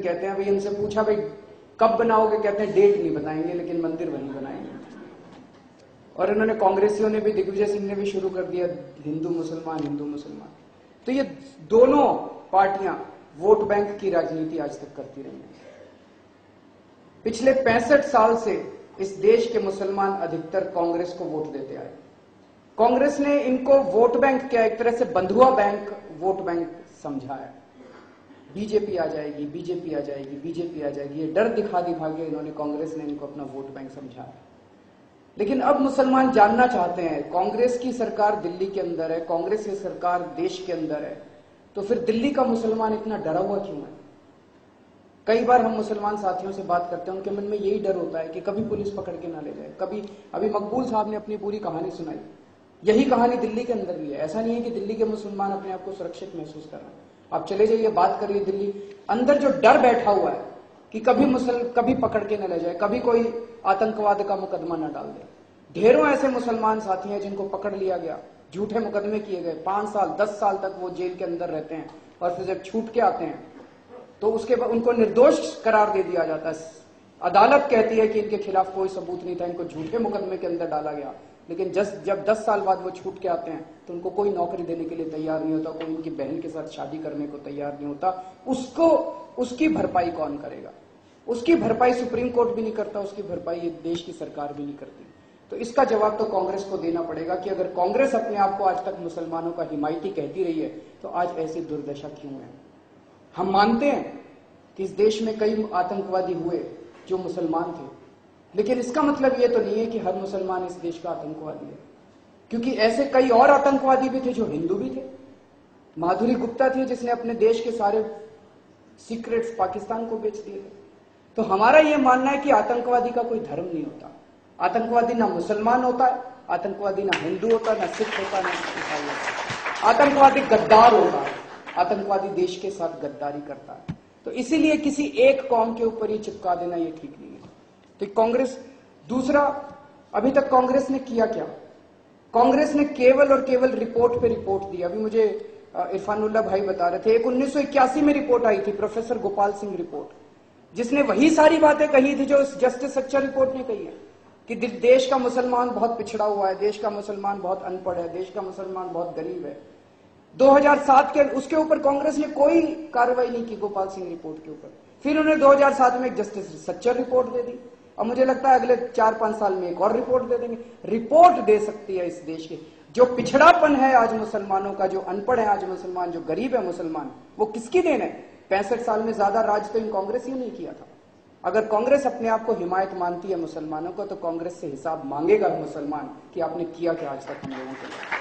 कहते हैं। भाई इनसे पूछा भाई कब बनाओगे, कहते हैं डेट नहीं बताएंगे लेकिन मंदिर वहीं बनाएंगे। और इन्होंने कांग्रेसियों ने भी, दिग्विजय सिंह ने भी शुरू कर दिया हिंदू मुसलमान हिंदू मुसलमान। तो ये दोनों पार्टियां वोट बैंक की राजनीति आज तक करती रही हैं। पिछले 65 साल से इस देश के मुसलमान अधिकतर कांग्रेस को वोट देते आए। कांग्रेस ने इनको वोट बैंक क्या, एक तरह से बंधुआ बैंक वोट बैंक समझा है। बीजेपी आ जाएगी, बीजेपी आ जाएगी, बीजेपी आ जाएगी, ये डर दिखा के इन्होंने, कांग्रेस ने इनको अपना वोट बैंक समझा है। लेकिन अब मुसलमान जानना चाहते हैं, कांग्रेस की सरकार दिल्ली के अंदर है, कांग्रेस की सरकार देश के अंदर है, तो फिर दिल्ली का मुसलमान इतना डरा हुआ क्यों है? कई बार हम मुसलमान साथियों से बात करते हैं, उनके मन में यही डर होता है कि कभी पुलिस पकड़ के ना ले जाए, कभी। अभी मकबूल साहब ने अपनी पूरी कहानी सुनाई, यही कहानी दिल्ली के अंदर भी है। ऐसा नहीं है कि दिल्ली के मुसलमान अपने आप को सुरक्षित महसूस कर रहे हैं। आप चले जाइए, बात करिए, दिल्ली अंदर जो डर बैठा हुआ है कि कभी पकड़ के न ले जाए, कभी कोई आतंकवाद का मुकदमा न डाल दे। ढेरों ऐसे मुसलमान साथी हैं जिनको पकड़ लिया गया, झूठे मुकदमे किए गए, 5 साल 10 साल तक वो जेल के अंदर रहते हैं, और फिर जब छूट के आते हैं तो उसके बाद उनको निर्दोष करार दे दिया जाता है। अदालत कहती है कि इनके खिलाफ कोई सबूत नहीं था, इनको झूठे मुकदमे के अंदर डाला गया। लेकिन जब 10 साल बाद वो छूट के आते हैं तो उनको कोई नौकरी देने के लिए तैयार नहीं होता, कोई उनकी बहन के साथ शादी करने को तैयार नहीं होता। उसकी भरपाई कौन करेगा? उसकी भरपाई सुप्रीम कोर्ट भी नहीं करता, उसकी भरपाई ये देश की सरकार भी नहीं करती। तो इसका जवाब तो कांग्रेस को देना पड़ेगा कि अगर कांग्रेस अपने आप को आज तक मुसलमानों का हिमायती कहती रही है तो आज ऐसी दुर्दशा क्यों है? हम मानते हैं कि इस देश में कई आतंकवादी हुए जो मुसलमान थे, लेकिन इसका मतलब यह तो नहीं है कि हर मुसलमान इस देश का आतंकवादी है, क्योंकि ऐसे कई और आतंकवादी भी थे जो हिंदू भी थे। माधुरी गुप्ता थी जिसने अपने देश के सारे सीक्रेट्स पाकिस्तान को बेच दिए थे। तो हमारा यह मानना है कि आतंकवादी का कोई धर्म नहीं होता। आतंकवादी ना मुसलमान होता है, आतंकवादी ना हिंदू होता, ना सिख होता, ना ईसाई होता। आतंकवादी गद्दार होता है, आतंकवादी देश के साथ गद्दारी करता है। तो इसीलिए किसी एक कौम के ऊपर ये चिपका देना ये ठीक नहीं है। तो कांग्रेस, दूसरा, अभी तक कांग्रेस ने किया क्या? कांग्रेस ने केवल और केवल रिपोर्ट पे रिपोर्ट दी। अभी मुझे इरफानुल्लाह भाई बता रहे थे, एक 1981 में रिपोर्ट आई थी, प्रोफेसर गोपाल सिंह रिपोर्ट, जिसने वही सारी बातें कही थी जो जस्टिस सच्चर रिपोर्ट ने कही है कि देश का मुसलमान बहुत पिछड़ा हुआ है, देश का मुसलमान बहुत अनपढ़ है, देश का मुसलमान बहुत गरीब है। 2007 के उसके ऊपर कांग्रेस ने कोई कार्रवाई नहीं की, गोपाल सिंह रिपोर्ट के ऊपर। फिर उन्होंने 2007 में एक जस्टिस सच्चर रिपोर्ट दे दी, और मुझे लगता है अगले 4-5 साल में एक और रिपोर्ट दे देंगे। रिपोर्ट दे सकती है इस देश के जो पिछड़ापन है आज मुसलमानों का, जो अनपढ़ है आज मुसलमान, जो गरीब है मुसलमान, वो किसकी देन है? 65 साल में ज्यादा राज तो इन कांग्रेस ही नहीं किया था। अगर कांग्रेस अपने आप को हिमायत मानती है मुसलमानों को, तो कांग्रेस से हिसाब मांगेगा मुसलमान कि आपने किया क्या आज तक हम लोगों के लिए।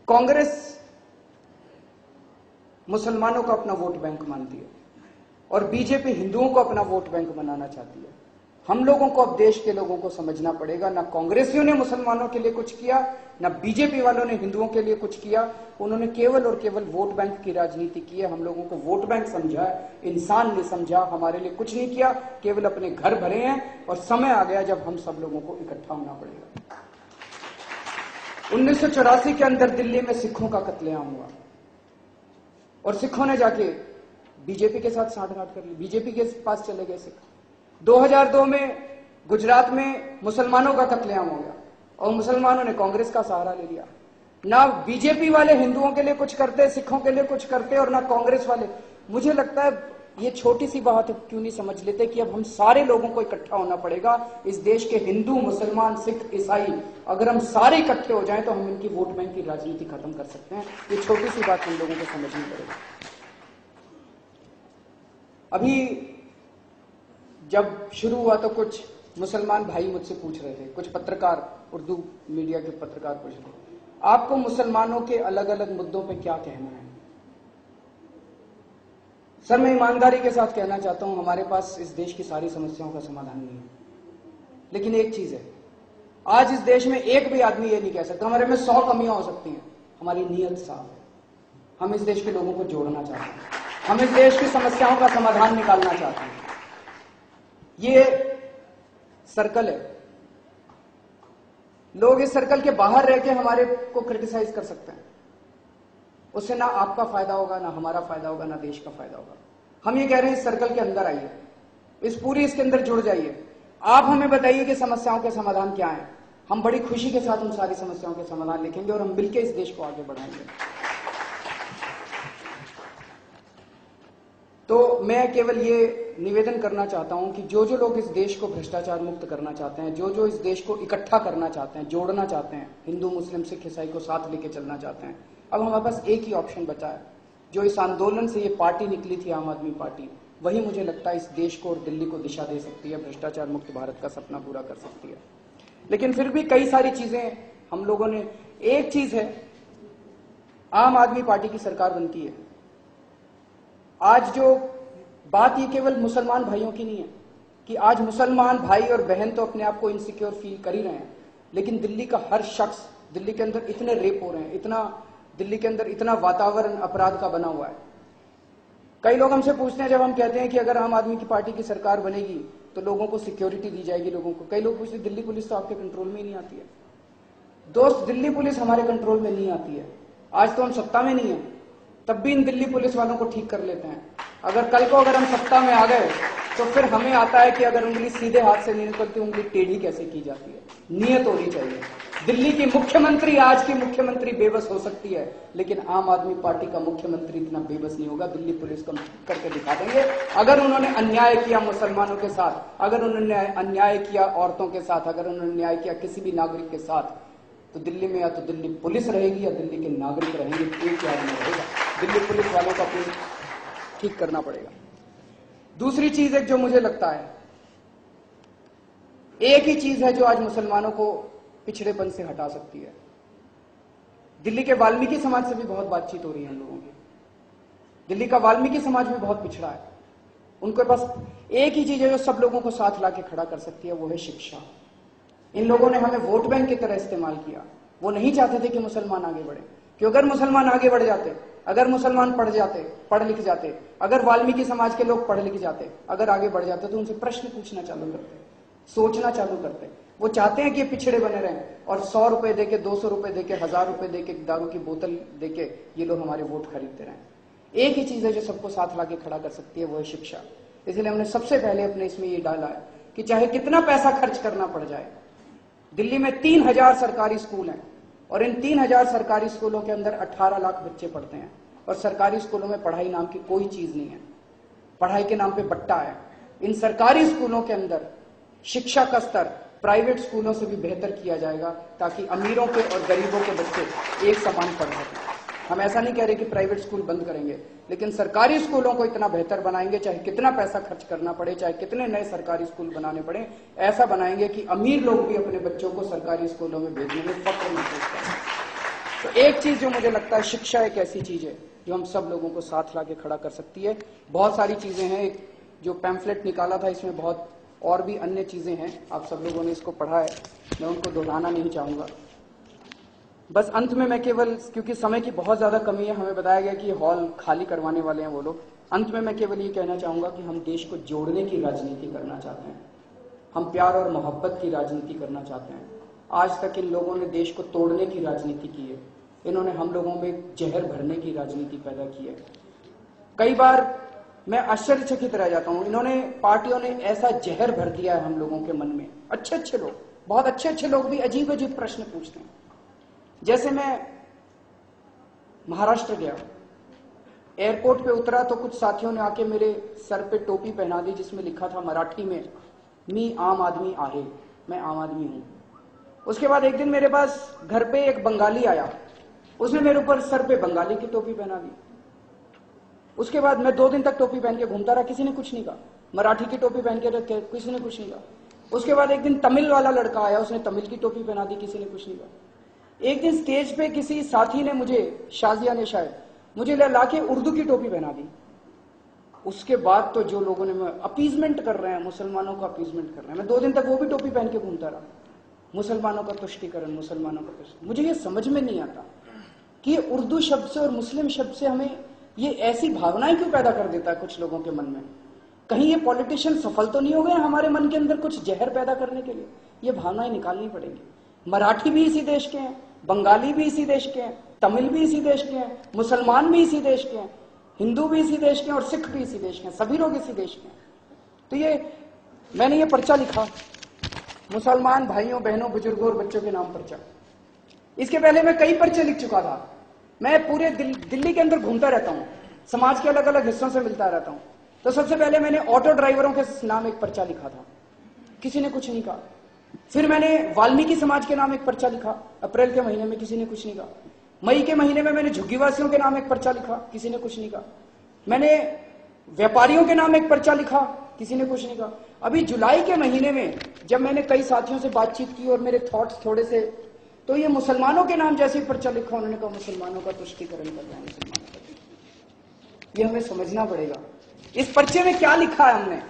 कांग्रेस मुसलमानों को अपना वोट बैंक मानती है और बीजेपी हिंदुओं को अपना वोट बैंक बनाना चाहती है। हम लोगों को अब देश के लोगों को समझना पड़ेगा, ना कांग्रेसियों ने मुसलमानों के लिए कुछ किया, ना बीजेपी वालों ने हिंदुओं के लिए कुछ किया। उन्होंने केवल और केवल वोट बैंक की राजनीति की है। हम लोगों को वोट बैंक समझा है, इंसान नहीं समझा। हमारे लिए कुछ नहीं किया, केवल अपने घर भरे हैं। और समय आ गया जब हम सब लोगों को इकट्ठा होना पड़ेगा। 1984 के अंदर दिल्ली में सिखों का कत्लेआम हुआ और सिखों ने जाके बीजेपी के साथ साठगांठ कर ली, बीजेपी के पास चले गए सिख। 2002 में गुजरात में मुसलमानों का कत्लेआम हो गया और मुसलमानों ने कांग्रेस का सहारा ले लिया। ना बीजेपी वाले हिंदुओं के लिए कुछ करते, सिखों के लिए कुछ करते, और ना कांग्रेस वाले। मुझे लगता है ये छोटी सी बात क्यों नहीं समझ लेते कि अब हम सारे लोगों को इकट्ठा होना पड़ेगा। इस देश के हिंदू, मुसलमान, सिख, ईसाई, अगर हम सारे इकट्ठे हो जाएं तो हम इनकी वोट बैंक की राजनीति खत्म कर सकते हैं। ये छोटी सी बात हम लोगों को समझनी पड़ेगी। अभी जब शुरू हुआ तो कुछ मुसलमान भाई मुझसे पूछ रहे थे, कुछ पत्रकार, उर्दू मीडिया के पत्रकार पूछ रहे थे, आपको मुसलमानों के अलग अलग मुद्दों पे क्या कहना है? सर, मैं ईमानदारी के साथ कहना चाहता हूं, हमारे पास इस देश की सारी समस्याओं का समाधान नहीं है। लेकिन एक चीज है, आज इस देश में एक भी आदमी ये नहीं कह सकता, हमारे में 100 कमियां हो सकती हैं, हमारी नीयत साफ है। हम इस देश के लोगों को जोड़ना चाहते हैं, हम इस देश की समस्याओं का समाधान निकालना चाहते हैं। ये सर्कल है, लोग इस सर्कल के बाहर रह के हमारे को क्रिटिसाइज कर सकते हैं, उससे ना आपका फायदा होगा, ना हमारा फायदा होगा, ना देश का फायदा होगा। हम ये कह रहे हैं इस सर्कल के अंदर आइए, इस पूरी इसके अंदर जुड़ जाइए, आप हमें बताइए कि समस्याओं के समाधान क्या है। हम बड़ी खुशी के साथ उन सारी समस्याओं के समाधान लिखेंगे और हम मिलकर इस देश को आगे बढ़ाएंगे। तो मैं केवल ये निवेदन करना चाहता हूं कि जो जो लोग इस देश को भ्रष्टाचार मुक्त करना चाहते हैं, जो जो इस देश को इकट्ठा करना चाहते हैं, जोड़ना चाहते हैं, हिंदू मुस्लिम सिख ईसाई को साथ लेके चलना चाहते हैं, अब हमारे पास एक ही ऑप्शन बचा है। जो इस आंदोलन से ये पार्टी निकली थी, आम आदमी पार्टी, वही मुझे लगता है इस देश को और दिल्ली को दिशा दे सकती है, भ्रष्टाचार मुक्त भारत का सपना पूरा कर सकती है। लेकिन फिर भी कई सारी चीजें हम लोगों ने, एक चीज है, आम आदमी पार्टी की सरकार बनती है। आज जो बात ये केवल मुसलमान भाइयों की नहीं है कि आज मुसलमान भाई और बहन तो अपने आप को इनसिक्योर फील कर ही रहे हैं, लेकिन दिल्ली का हर शख्स, दिल्ली के अंदर इतने रेप हो रहे हैं, इतना दिल्ली के अंदर इतना वातावरण अपराध का बना हुआ है। कई लोग हमसे पूछते हैं, जब हम कहते हैं कि अगर आम आदमी की पार्टी की सरकार बनेगी तो लोगों को सिक्योरिटी दी जाएगी, लोगों को, कई लोग पूछते हैं दिल्ली पुलिस तो आपके कंट्रोल में ही नहीं आती है। दोस्त, दिल्ली पुलिस हमारे कंट्रोल में नहीं आती है। आज तो हम सत्ता में नहीं है, तब भी इन दिल्ली पुलिस वालों को ठीक कर लेते हैं। अगर कल को अगर हम सत्ता में आ गए तो फिर हमें आता है कि अगर उंगली सीधे हाथ से नहीं निकलती, उंगली टेढ़ी कैसे की जाती है। नियत होनी चाहिए। दिल्ली की मुख्यमंत्री, आज की मुख्यमंत्री बेबस हो सकती है, लेकिन आम आदमी पार्टी का मुख्यमंत्री इतना बेबस नहीं होगा। दिल्ली पुलिस को करके दिखा देंगे। अगर उन्होंने अन्याय किया मुसलमानों के साथ, अगर उन्होंने अन्याय किया औरतों के साथ, अगर उन्होंने अन्याय किया किसी भी नागरिक के साथ, तो दिल्ली में या तो दिल्ली पुलिस रहेगी या दिल्ली के नागरिक रहेंगे, एक याद में रहेगा। दिल्ली पुलिस वालों का ठीक करना पड़ेगा। दूसरी चीज है जो मुझे लगता है, एक ही चीज है जो आज मुसलमानों को पिछड़ेपन से हटा सकती है। दिल्ली के वाल्मीकि समाज से भी बहुत बातचीत हो रही है हम लोगों की। दिल्ली का वाल्मीकि समाज भी बहुत पिछड़ा है। उनके पास एक ही चीज है जो सब लोगों को साथ लाके खड़ा कर सकती है, वो है शिक्षा। इन लोगों ने हमें वोट बैंक की तरह इस्तेमाल किया। वो नहीं चाहते थे कि मुसलमान आगे बढ़े, कि अगर मुसलमान आगे बढ़ जाते, अगर मुसलमान पढ़ लिख जाते, अगर वाल्मीकि समाज के लोग पढ़ लिख जाते, अगर आगे बढ़ जाते, तो उनसे प्रश्न पूछना चालू करते, सोचना चालू करते। वो चाहते हैं कि पिछड़े बने रहें और 100 रुपए देके, 200 रुपए देके, 1000 रुपए देके, दारू की बोतल देके ये लोग हमारे वोट खरीदते रहें। एक ही चीज है जो सबको साथ लाके खड़ा कर सकती है, वो है शिक्षा। इसलिए हमने सबसे पहले अपने इसमें ये डाला है कि चाहे कितना पैसा खर्च करना पड़ जाए, दिल्ली में 3000 सरकारी स्कूल हैं और इन 3000 सरकारी स्कूलों के अंदर 18 लाख बच्चे पढ़ते हैं और सरकारी स्कूलों में पढ़ाई नाम की कोई चीज नहीं है। पढ़ाई के नाम पे बट्टा है। इन सरकारी स्कूलों के अंदर शिक्षा का स्तर प्राइवेट स्कूलों से भी बेहतर किया जाएगा, ताकि अमीरों के और गरीबों के बच्चे एक समान पढ़ सकें। हम ऐसा नहीं कह रहे कि प्राइवेट स्कूल बंद करेंगे, लेकिन सरकारी स्कूलों को इतना बेहतर बनाएंगे, चाहे कितना पैसा खर्च करना पड़े, चाहे कितने नए सरकारी स्कूल बनाने पड़े, ऐसा बनाएंगे कि अमीर लोग भी अपने बच्चों को सरकारी स्कूलों में भेजने में फख्र महसूस करें। तो एक चीज जो मुझे लगता है, शिक्षा एक ऐसी चीज है जो हम सब लोगों को साथ लाके खड़ा कर सकती है। बहुत सारी चीजें हैं, एक जो पैम्फलेट निकाला था इसमें बहुत और भी अन्य चीजें हैं, आप सब लोगों ने इसको पढ़ा है, मैं उनको दोहराना नहीं चाहूंगा। बस अंत में मैं केवल, क्योंकि समय की बहुत ज्यादा कमी है, हमें बताया गया कि हॉल खाली करवाने वाले हैं वो लोग, अंत में मैं केवल ये कहना चाहूंगा कि हम देश को जोड़ने की राजनीति करना चाहते हैं, हम प्यार और मोहब्बत की राजनीति करना चाहते हैं। आज तक इन लोगों ने देश को तोड़ने की राजनीति की है, इन्होंने हम लोगों में जहर भरने की राजनीति पैदा की है। कई बार मैं आश्चर्यचकित रह जाता हूं, इन्होंने, पार्टियों ने ऐसा जहर भर दिया है हम लोगों के मन में। अच्छे अच्छे लोग, बहुत अच्छे अच्छे लोग भी अजीब अजीब प्रश्न पूछते हैं। जैसे मैं महाराष्ट्र गया, एयरपोर्ट पे उतरा तो कुछ साथियों ने आके मेरे सर पे टोपी पहना दी जिसमें लिखा था मराठी में, मी आम आदमी आहे, मैं आम आदमी हूं। उसके बाद एक दिन मेरे पास घर पे एक बंगाली आया, उसने मेरे ऊपर सर पे बंगाली की टोपी पहना दी। उसके बाद मैं 2 दिन तक टोपी पहन के घूमता रहा, किसी ने कुछ नहीं कहा। मराठी की टोपी पहन के रखे, किसी ने कुछ नहीं कहा। उसके बाद एक दिन तमिल वाला लड़का आया, उसने तमिल की टोपी पहना दी, किसी ने कुछ नहीं कहा। एक दिन स्टेज पे किसी साथी ने मुझे, शाजिया ने शायद, मुझे लाके उर्दू की टोपी पहना दी। उसके बाद तो जो लोगों ने अपीजमेंट कर रहे हैं, मुसलमानों का अपीजमेंट कर रहे हैं, मैं 2 दिन तक वो भी टोपी पहन के घूमता रहा। मुसलमानों का तुष्टीकरण, मुसलमानों का तुष्टीकरण। मुझे ये समझ में नहीं आता कि उर्दू शब्द से और मुस्लिम शब्द से हमें ये ऐसी भावनाएं क्यों पैदा कर देता है कुछ लोगों के मन में। कहीं ये पॉलिटिशियन सफल तो नहीं हो गए हमारे मन के अंदर कुछ जहर पैदा करने के लिए? ये भावनाएं निकालनी पड़ेगी। मराठी भी इसी देश के हैं, बंगाली भी इसी देश के हैं, तमिल भी इसी देश के हैं, मुसलमान भी इसी देश के हैं, हिंदू भी इसी देश के हैं और सिख भी इसी देश के हैं, सभी लोग इसी देश के हैं। तो ये मैंने ये पर्चा लिखा, मुसलमान भाइयों बहनों बुजुर्गों और बच्चों के नाम पर्चा। इसके पहले मैं कई पर्चे लिख चुका था। मैं पूरे दिल्ली के अंदर घूमता रहता हूं, समाज के अलग अलग हिस्सों से मिलता रहता हूं। तो सबसे पहले मैंने ऑटो ड्राइवरों के नाम एक पर्चा लिखा था, किसी ने कुछ नहीं कहा। फिर मैंने वाल्मीकि समाज के नाम एक पर्चा लिखा, अप्रैल के महीने में, किसी ने कुछ नहीं कहा। मई के महीने में मैंने झुग्गीवासियों के नाम एक पर्चा लिखा, किसी ने कुछ नहीं कहा। मैंने व्यापारियों के नाम एक पर्चा लिखा, किसी ने कुछ नहीं कहा। अभी जुलाई के महीने में जब मैंने कई साथियों से बातचीत की और मेरे थॉट्स थोड़े से, तो ये मुसलमानों के नाम जैसे ही पर्चा लिखा, उन्होंने कहा मुसलमानों का तुष्टीकरण कर रहे हैं, मुसलमानों का। ये हमें समझना पड़ेगा इस पर्चे में क्या लिखा है। हमने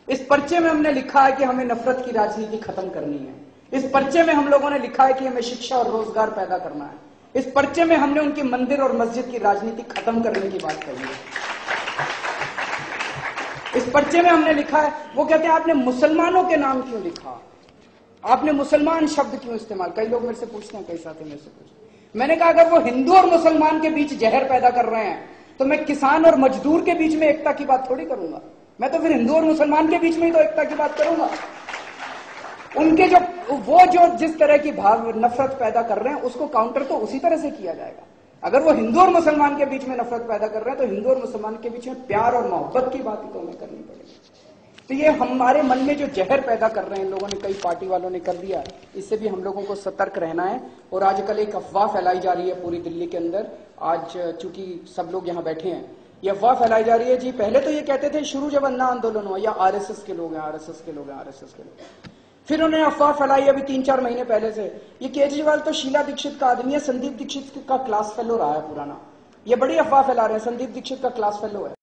इस पर्चे में हमने लिखा है कि हमें नफरत की राजनीति खत्म करनी है। इस पर्चे में हम लोगों ने लिखा है कि हमें शिक्षा और रोजगार पैदा करना है। इस पर्चे में हमने उनकी मंदिर और मस्जिद की राजनीति खत्म करने की बात कही है। इस पर्चे में हमने लिखा है, वो कहते हैं आपने मुसलमानों के नाम क्यों लिखा, आपने मुसलमान शब्द क्यों इस्तेमाल। कई लोग मेरे से पूछते हैं, कई साथी मेरे से पूछते हैं। मैंने कहा अगर वो हिंदू और मुसलमान के बीच जहर पैदा कर रहे हैं तो मैं किसान और मजदूर के बीच में एकता की बात थोड़ी करूंगा। मैं तो फिर हिंदू और मुसलमान के बीच में ही तो एकता की बात करूंगा। उनके जो जिस तरह की भाव नफरत पैदा कर रहे हैं उसको काउंटर तो उसी तरह से किया जाएगा। अगर वो हिंदू और मुसलमान के बीच में नफरत पैदा कर रहे हैं तो हिंदू और मुसलमान के बीच में प्यार और मोहब्बत की बात ही तो हमें करनी पड़ेगी। तो ये हमारे मन में जो जहर पैदा कर रहे हैं इन लोगों ने, कई पार्टी वालों ने कर दिया, इससे भी हम लोगों को सतर्क रहना है। और आजकल एक अफवाह फैलाई जा रही है पूरी दिल्ली के अंदर। आज चूंकि सब लोग यहाँ बैठे हैं, ये अफवाह फैलाई जा रही है जी। पहले तो ये कहते थे शुरू जब अन्ना आंदोलन हुआ, या आरएसएस के लोग हैं, आरएसएस के लोग हैं, आरएसएस के लोग। फिर उन्होंने अफवाह फैलाई अभी 3-4 महीने पहले से, ये केजरीवाल तो शीला दीक्षित का आदमी है, संदीप दीक्षित का क्लास फेलो रहा है पुराना। ये बड़ी अफवाह फैला रहे हैं, संदीप दीक्षित का क्लास फेलो है।